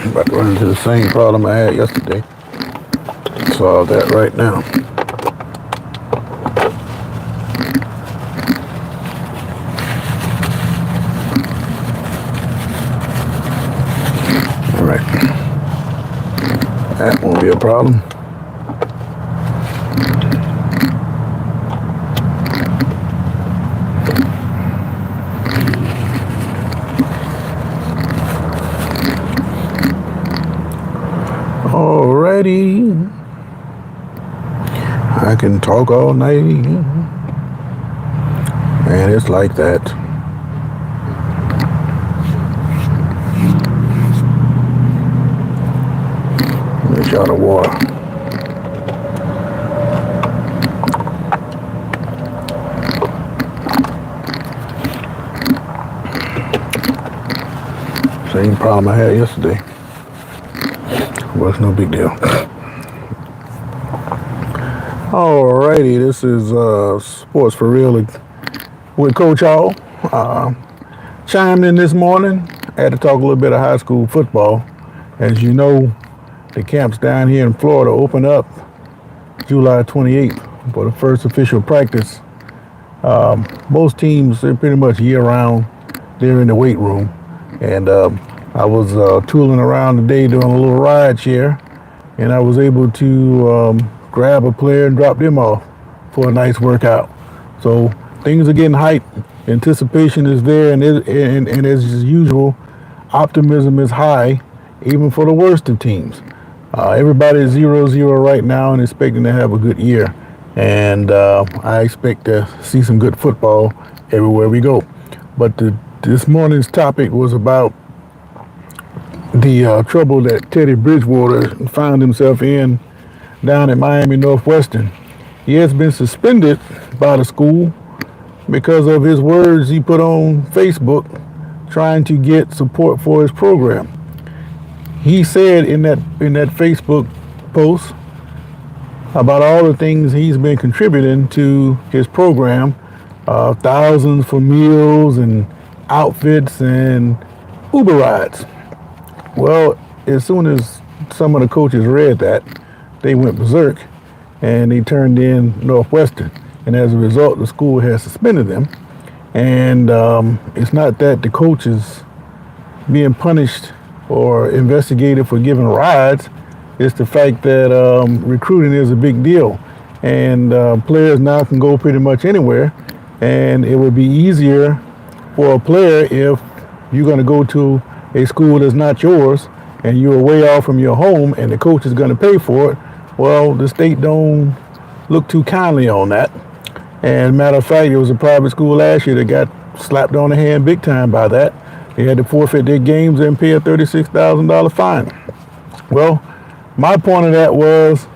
About to run into the same problem I had yesterday. Solve that right now. All right. That won't be a problem. Alrighty. I can talk all night. Man, it's like that. Let me shot of water. Same problem I had yesterday. Was no big deal. Alrighty, this is Sports for Real with Coach Hall. Chimed in this morning. I had to talk a little bit of high school football. As you know, the camps down here in Florida open up July 28th for the first official practice. Most teams, they're pretty much year-round. They're in the weight room. And I was tooling around today doing a little ride share, and I was able to grab a player and drop them off for a nice workout. So things are getting hyped. Anticipation is there, and as usual, optimism is high, even for the worst of teams. Everybody is 0-0 right now and expecting to have a good year. And I expect to see some good football everywhere we go. But this morning's topic was about the trouble that Teddy Bridgewater found himself in down at Miami Northwestern. He has been suspended by the school because of his words he put on Facebook trying to get support for his program. He said in that Facebook post about all the things he's been contributing to his program, thousands for meals and outfits and Uber rides. Well, as soon as some of the coaches read that, they went berserk and they turned in Northwestern. And as a result, the school has suspended them. And it's not that the coaches being punished or investigated for giving rides. It's the fact that recruiting is a big deal. And players now can go pretty much anywhere. And it would be easier for a player if you're going to go to a school that's not yours and you're way off from your home and the coach is going to pay for it. Well, the state don't look too kindly on that. And matter of fact, it was a private school last year that got slapped on the hand big time by that. They had to forfeit their games and pay a $36,000 fine. Well, my point of that was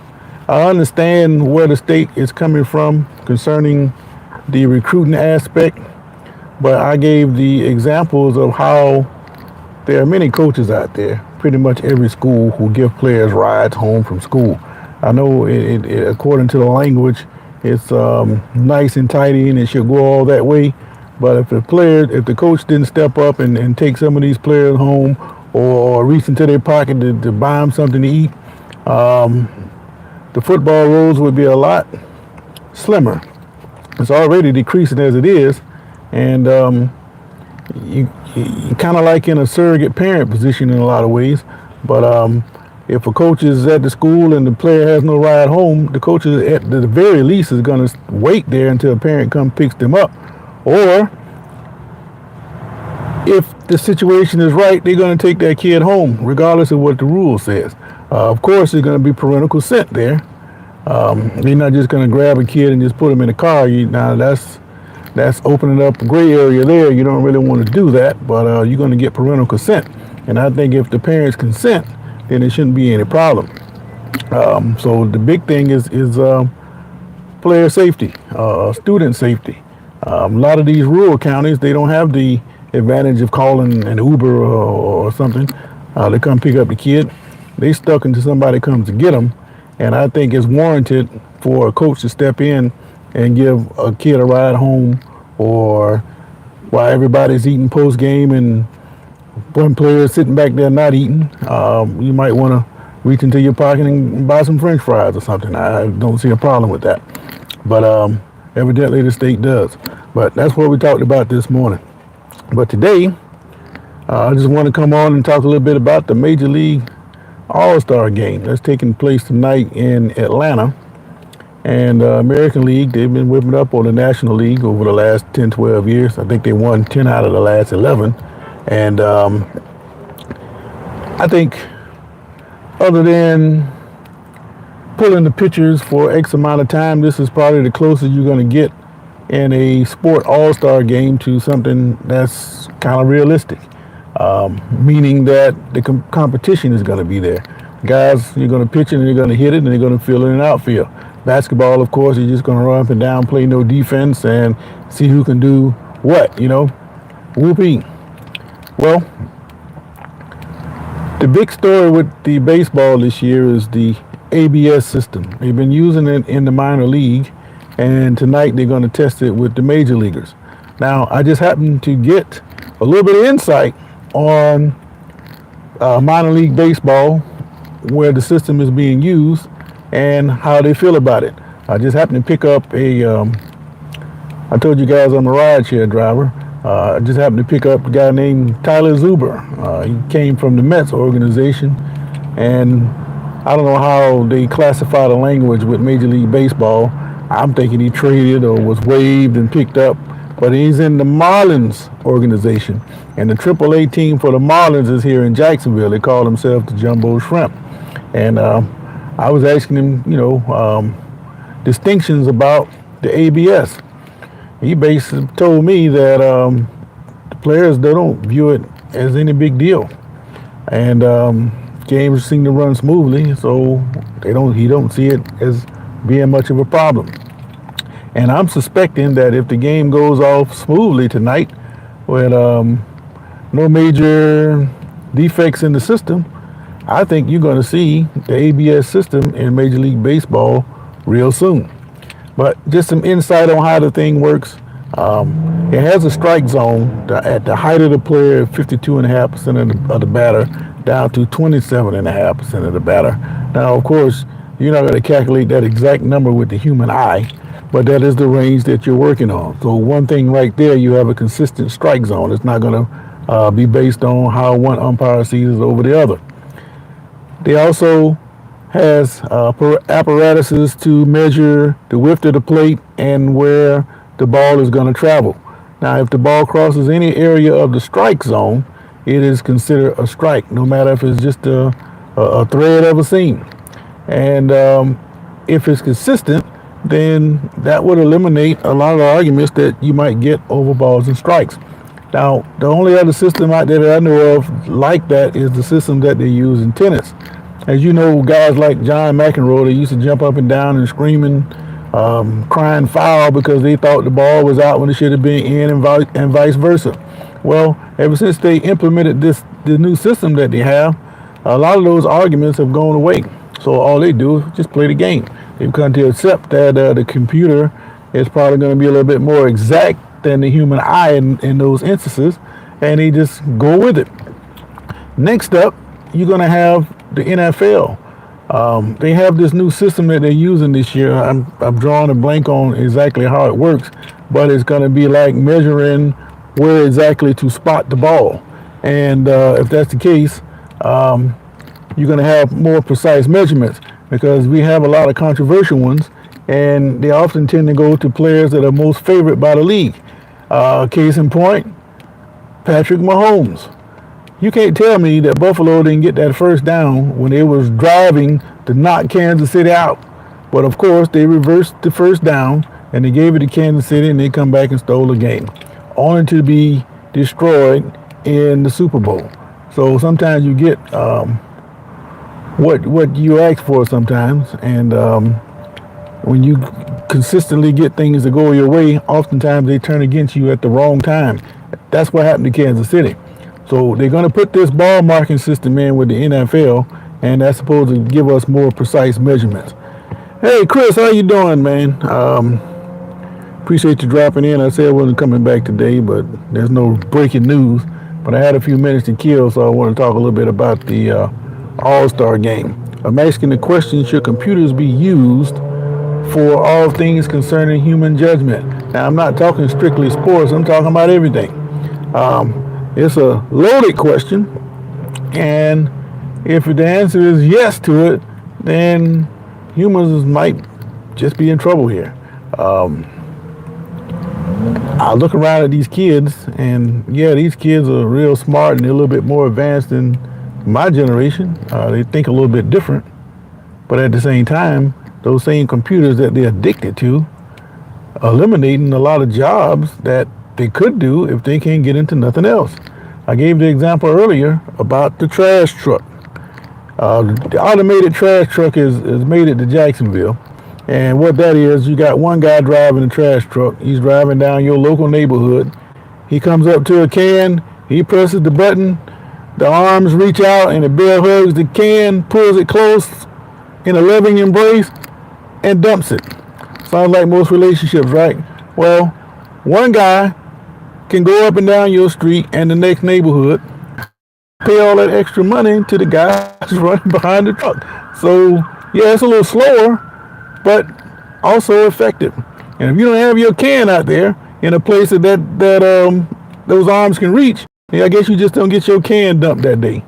I understand where the state is coming from concerning the recruiting aspect, but I gave the examples of how there are many coaches out there, pretty much every school, who give players rides home from school. I know it according to the language, it's nice and tidy and it should go all that way. But if the coach didn't step up and take some of these players home or reach into their pocket to buy them something to eat, the football rolls would be a lot slimmer. It's already decreasing as it is. And you kind of like in a surrogate parent position in a lot of ways. But if a coach is at the school and the player has no ride home, the coach is at the very least is going to wait there until a parent comes picks them up. Or if the situation is right, they're going to take that kid home, regardless of what the rule says. Of course, there's going to be parental consent there. They're not just going to grab a kid and just put him in a car. Now that's opening up a gray area there. You don't really want to do that, but you're going to get parental consent. And I think if the parents consent, then there shouldn't be any problem. So the big thing is player safety, student safety. A lot of these rural counties, they don't have the advantage of calling an Uber or something to come pick up the kid. They stuck until somebody comes to get them. And I think it's warranted for a coach to step in and give a kid a ride home, or while everybody's eating post game and one player sitting back there not eating, you might want to reach into your pocket and buy some French fries or something. I don't see a problem with that. But evidently the state does. But that's what we talked about this morning. But today, I just want to come on and talk a little bit about the Major League All-Star game that's taking place tonight in Atlanta. And American League, they've been whipping up on the National League over the last 10, 12 years. I think they won 10 out of the last 11. And I think other than pulling the pictures for X amount of time, this is probably the closest you're going to get in a sport all-star game to something that's kind of realistic. Meaning that the competition is going to be there. Guys, you're going to pitch it and you're going to hit it and you're going to fill it in the outfield. Basketball, of course, you're just going to run up and down, play no defense, and see who can do what, Whoopee. Well, the big story with the baseball this year is the ABS system. They've been using it in the minor league, and tonight they're going to test it with the major leaguers. Now, I just happened to get a little bit of insight on minor league baseball, where the system is being used and how they feel about it. I just happened to pick up I told you guys I'm a rideshare driver. I just happened to pick up a guy named Tyler Zuber. He came from the Mets organization, and I don't know how they classify the language with Major League Baseball. I'm thinking he traded or was waived and picked up, but he's in the Marlins organization, and the AAA team for the Marlins is here in Jacksonville. They call themselves the Jumbo Shrimp, and I was asking him, distinctions about the ABS. He basically told me that the players, they don't view it as any big deal, and games seem to run smoothly, so he don't see it as being much of a problem. And I'm suspecting that if the game goes off smoothly tonight, with no major defects in the system, I think you're going to see the ABS system in Major League Baseball real soon. But just some insight on how the thing works. It has a strike zone at the height of the player, 52.5% of the batter, down to 27.5% of the batter. Now, of course, you're not going to calculate that exact number with the human eye, but that is the range that you're working on. So one thing right there, you have a consistent strike zone. It's not going to be based on how one umpire sees it over the other. They also has apparatuses to measure the width of the plate and where the ball is going to travel. Now, if the ball crosses any area of the strike zone, it is considered a strike, no matter if it's just a thread of a seam. And if it's consistent, then that would eliminate a lot of the arguments that you might get over balls and strikes. Now, the only other system out there that I know of like that is the system that they use in tennis. As you know, guys like John McEnroe, they used to jump up and down and screaming, crying foul because they thought the ball was out when it should have been in, and vice versa. Well, ever since they implemented the new system that they have, a lot of those arguments have gone away. So all they do is just play the game. They've come to accept that the computer is probably going to be a little bit more exact than the human eye in those instances, and they just go with it. Next up, you're going to have the NFL. They have this new system that they're using this year. I'm drawing a blank on exactly how it works, but it's going to be like measuring where exactly to spot the ball. And if that's the case, you're going to have more precise measurements, because we have a lot of controversial ones, and they often tend to go to players that are most favored by the league. Case in point, Patrick Mahomes. You can't tell me that Buffalo didn't get that first down when they was driving to knock Kansas City out. But of course, they reversed the first down and they gave it to Kansas City, and they come back and stole the game, only to be destroyed in the Super Bowl. So sometimes you get what you ask for sometimes, and when you consistently get things to go your way, oftentimes they turn against you at the wrong time. That's what happened to Kansas City. So they're going to put this ball marking system in with the NFL, and that's supposed to give us more precise measurements. Hey, Chris, how you doing, man? Appreciate you dropping in. I said I wasn't coming back today, but there's no breaking news. but I had a few minutes to kill, so I want to talk a little bit about the All-Star game. I'm asking the question, should computers be used for all things concerning human judgment? Now, I'm not talking strictly sports. I'm talking about everything. It's a loaded question, and if the answer is yes to it, then humans might just be in trouble here. I look around at these kids, and yeah, these kids are real smart and they're a little bit more advanced than my generation. They think a little bit different, but at the same time, those same computers that they're addicted to are eliminating a lot of jobs that they could do if they can't get into nothing else. I gave the example earlier about the trash truck. The automated trash truck is made it to Jacksonville. And what that is, you got one guy driving the trash truck. He's driving down your local neighborhood. He comes up to a can. He presses the button. The arms reach out and the bear hugs the can, pulls it close in a loving embrace, and dumps it. Sounds like most relationships, right? Well, one guy can go up and down your street and the next neighborhood, pay all that extra money to the guy who's running behind the truck. So, yeah, it's a little slower, but also effective. And if you don't have your can out there in a place that those arms can reach, I guess you just don't get your can dumped that day.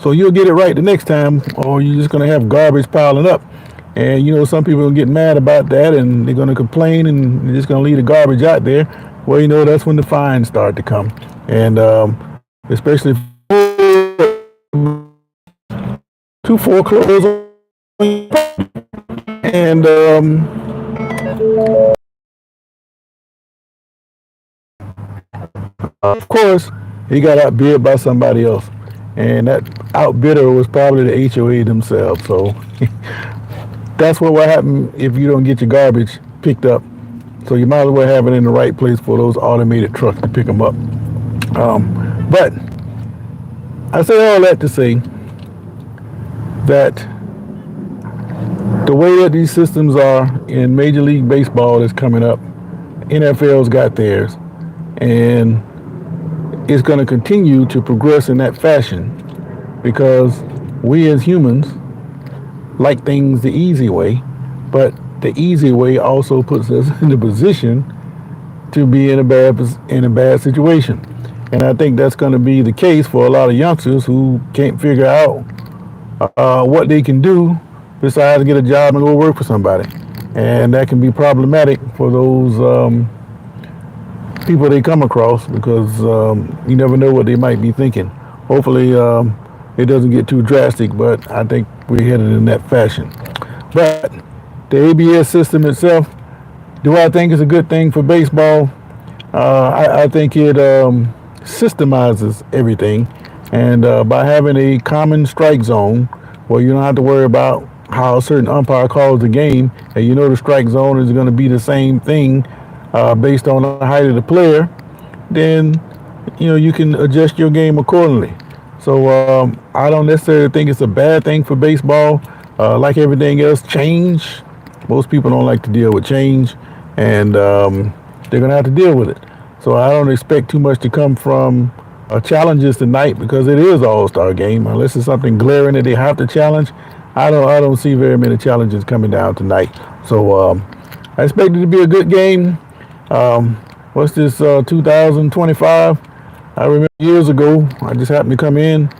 So you'll get it right the next time, or you're just going to have garbage piling up. And, some people will get mad about that, and they're going to complain, and they're just going to leave the garbage out there. Well, that's when the fines start to come. And especially to foreclose on. And of course, he got outbid by somebody else. And that outbidder was probably the HOA themselves. So that's what will happen if you don't get your garbage picked up. So you might as well have it in the right place for those automated trucks to pick them up. But I say all that to say that the way that these systems are in Major League Baseball is coming up, NFL's got theirs, and it's going to continue to progress in that fashion because we as humans like things the easy way, but the easy way also puts us in the position to be in a bad situation. And I think that's going to be the case for a lot of youngsters who can't figure out what they can do besides get a job and go work for somebody. And that can be problematic for those people they come across because you never know what they might be thinking. Hopefully it doesn't get too drastic, but I think we're headed in that fashion. But the ABS system itself, do I think it's a good thing for baseball? I think it systemizes everything. And by having a common strike zone where you don't have to worry about how a certain umpire calls the game, and the strike zone is going to be the same thing based on the height of the player, then you can adjust your game accordingly. So I don't necessarily think it's a bad thing for baseball. Like everything else, change. Most people don't like to deal with change, and they're going to have to deal with it. So I don't expect too much to come from challenges tonight because it is an all-star game. Unless it's something glaring that they have to challenge, I don't see very many challenges coming down tonight. So I expect it to be a good game. What's this, 2025? I remember years ago, I just happened to come in.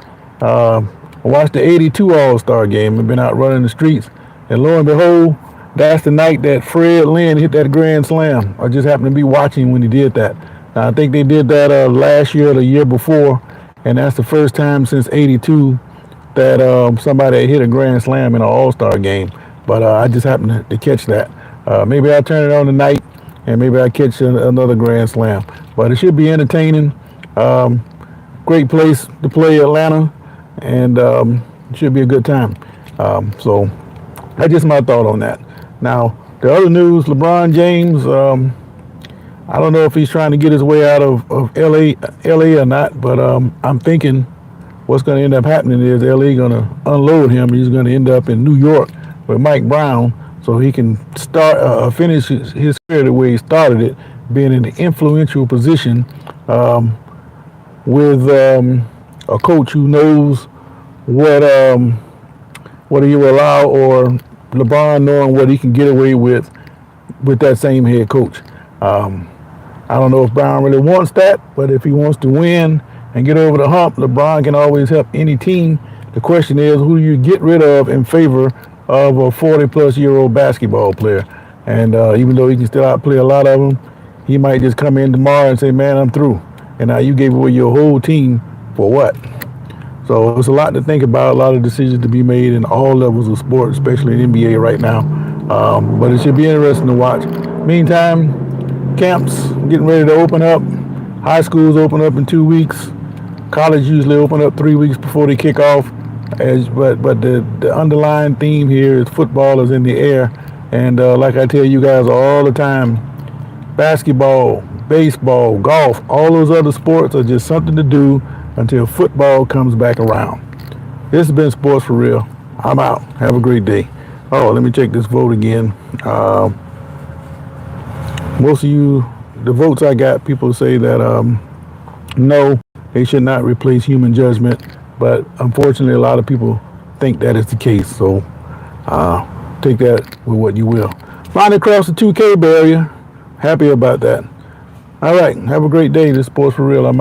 I watched the 82 All-Star game. I've been out running the streets. And lo and behold, that's the night that Fred Lynn hit that grand slam. I just happened to be watching when he did that. Now, I think they did that last year or the year before. And that's the first time since 82 that somebody hit a grand slam in an all-star game. But I just happened to catch that. Maybe I'll turn it on tonight, and maybe I'll catch another grand slam. But it should be entertaining. Great place to play, Atlanta, and it should be a good time. So that's just my thought on that. Now, the other news, LeBron James, I don't know if he's trying to get his way out of LA or not, but I'm thinking what's going to end up happening is LA going to unload him. He's going to end up in New York with Mike Brown so he can finish his career the way he started it, being in an influential position, with a coach who knows what he will allow, or LeBron knowing what he can get away with that same head coach. I don't know if Brown really wants that, but if he wants to win and get over the hump, LeBron can always help any team. The question is, who do you get rid of in favor of a 40-plus-year-old basketball player? And even though he can still outplay a lot of them, he might just come in tomorrow and say, man, I'm through. And now you gave away your whole team for what? So it's a lot to think about, a lot of decisions to be made in all levels of sports, especially in NBA right now. But it should be interesting to watch. Meantime, camps getting ready to open up. High schools open up in 2 weeks. College usually open up 3 weeks before they kick off. But the underlying theme here is football is in the air. And like I tell you guys all the time, basketball, baseball, golf, all those other sports are just something to do until football comes back around. This has been Sports for Real. I'm out. Have a great day. Oh, let me check this vote again. Most of you, the votes I got, people say that no, they should not replace human judgment. But unfortunately, a lot of people think that is the case. So take that with what you will. Finally crossed the 2K barrier. Happy about that. All right. Have a great day. This is Sports for Real. I'm out.